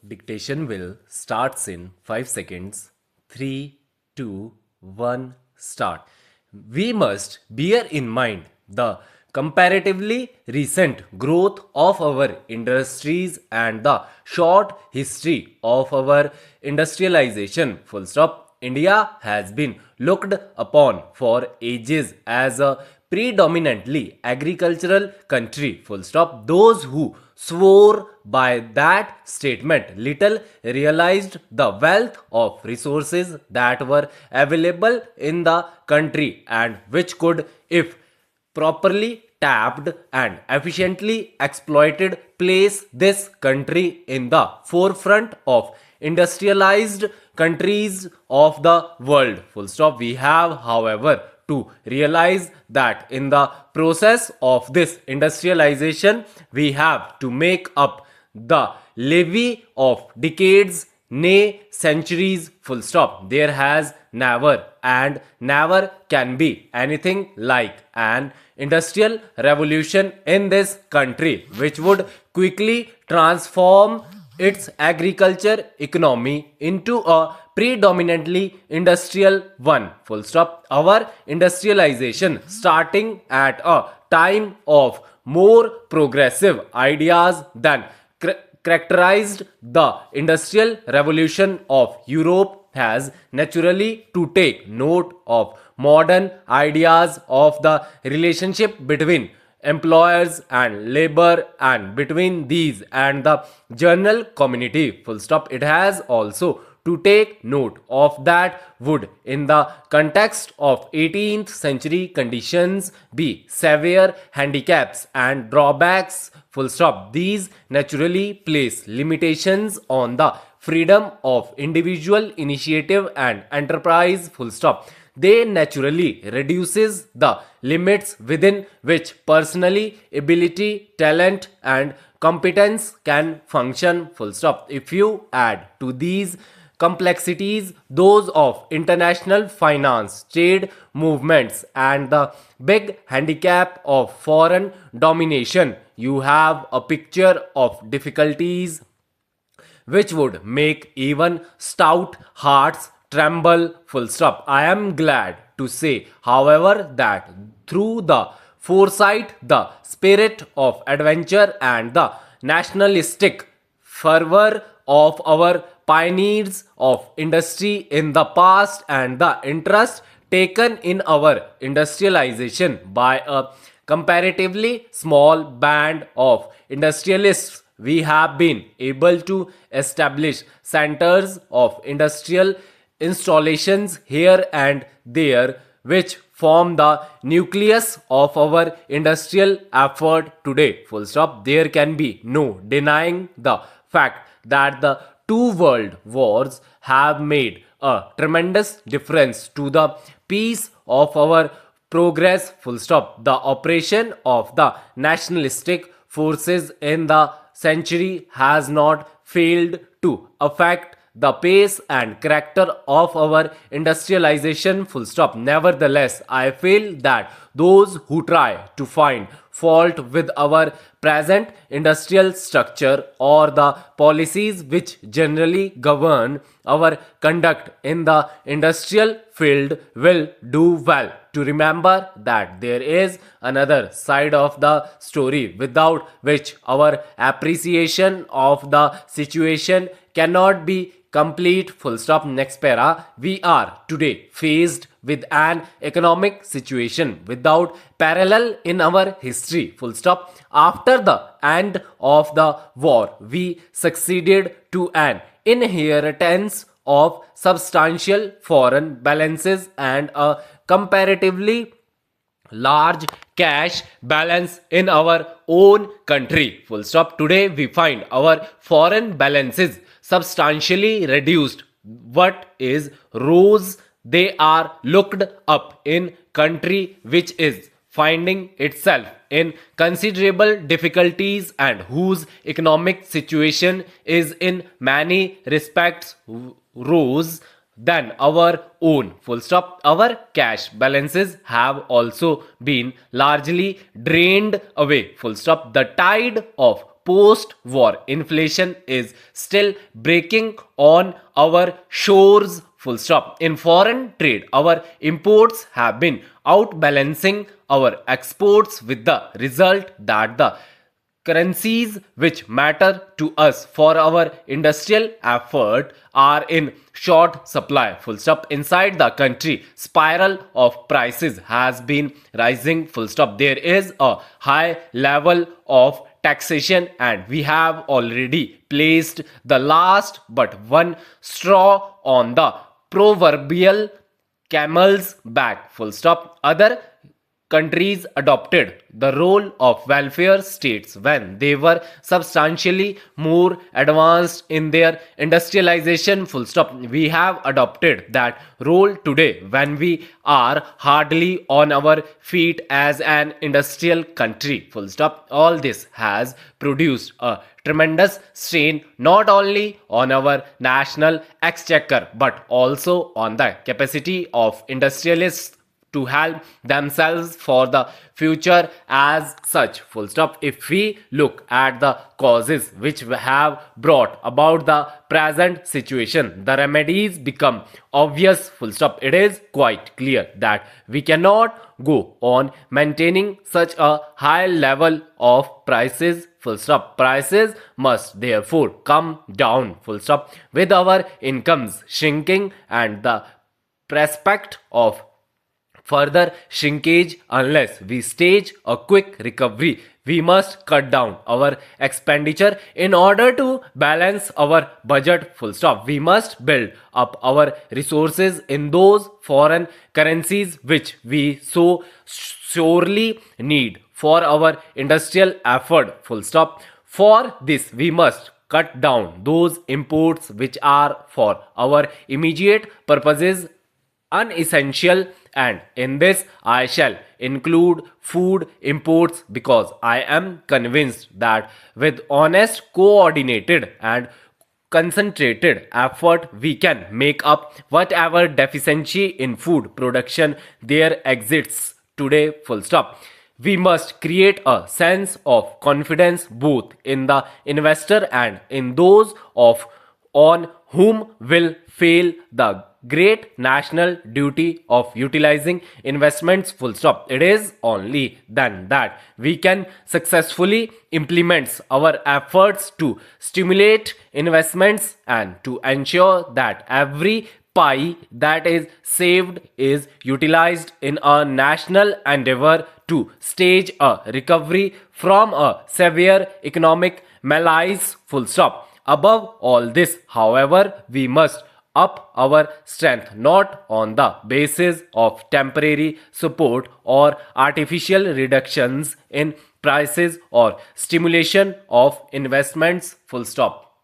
Dictation will starts in 5 seconds. 3, 2, 1, start. We must bear in mind the comparatively recent growth of our industries and the short history of our industrialization. Full stop. India has been looked upon for ages as a predominantly agricultural country. Full stop. Those who swore by that statement little realized the wealth of resources that were available in the country and which could, if properly tapped and efficiently exploited, place this country in the forefront of industrialized countries of the world. Full stop. We have, however, to realize that in the process of this industrialization, we have to make up the levy of decades, nay, centuries. Full stop. There has never and never can be anything like an industrial revolution in this country which would quickly transform its agriculture economy into a predominantly industrial one. Full stop. Our industrialization starting at a time of more progressive ideas than characterized the industrial revolution of Europe has naturally to take note of modern ideas of the relationship between employers and labor and between these and the general community. Full stop. It has also to take note of that would in the context of 18th century conditions be severe handicaps and drawbacks. Full stop. These naturally place limitations on the freedom of individual initiative and enterprise. Full stop. They naturally reduces the limits within which personally ability, talent and competence can function. Full stop. If you add to these complexities those of international finance, trade movements and the big handicap of foreign domination, you have a picture of difficulties which would make even stout hearts tremble. Full stop. I am glad to say, however, that through the foresight, the spirit of adventure, and the nationalistic fervor of our pioneers of industry in the past, and the interest taken in our industrialization by a comparatively small band of industrialists, we have been able to establish centers of industrial installations here and there which form the nucleus of our industrial effort today. Full stop. There can be no denying the fact that the two world wars have made a tremendous difference to the peace of our progress. Full stop. The operation of the nationalistic forces in the century has not failed to affect the pace and character of our industrialization. Full stop. Nevertheless, I feel that those who try to find fault with our present industrial structure or the policies which generally govern our conduct in the industrial field will do well to remember that there is another side of the story without which our appreciation of the situation cannot be complete. Full stop. Next para. We are today faced with an economic situation without parallel in our history. Full stop. After the end of the war, we succeeded to an inheritance of substantial foreign balances and a comparatively large cash balance in our own country. Full stop. Today we find our foreign balances substantially reduced. What is rose? They are looked up in country which is finding itself in considerable difficulties and whose economic situation is in many respects rose than our own. Full stop. Our cash balances have also been largely drained away. Full stop. The tide of post-war inflation is still breaking on our shores. Full stop. In foreign trade, our imports have been outbalancing our exports with the result that the currencies which matter to us for our industrial effort are in short supply. Full stop. Inside the country, spiral of prices has been rising. Full stop. There is a high level of taxation and we have already placed the last but one straw on the proverbial camel's back. Full stop. Other countries adopted the role of welfare states when they were substantially more advanced in their industrialization. Full stop. We have adopted that role today when we are hardly on our feet as an industrial country. Full stop. All this has produced a tremendous strain not only on our national exchequer but also on the capacity of industrialists to help themselves for the future as such. Full stop. If we look at the causes which have brought about the present situation, the remedies become obvious. Full stop. It is quite clear that we cannot go on maintaining such a high level of prices. Full stop. Prices must therefore come down. Full stop. With our incomes shrinking and the prospect of further shrinkage unless we stage a quick recovery, we must cut down our expenditure in order to balance our budget. Full stop. We must build up our resources in those foreign currencies which we so sorely need for our industrial effort. Full stop. For this we must cut down those imports which are for our immediate purposes unessential, and in this I shall include food imports because I am convinced that with honest, coordinated and concentrated effort we can make up whatever deficiency in food production there exists today. Full stop. We must create a sense of confidence both in the investor and in those of on whom will fail the great national duty of utilizing investments. Full stop. It is only then that we can successfully implement our efforts to stimulate investments and to ensure that every pie that is saved is utilized in a national endeavor to stage a recovery from a severe economic malaise. Full stop. Above all this, however, we must up our strength not on the basis of temporary support or artificial reductions in prices or stimulation of investments. Full stop.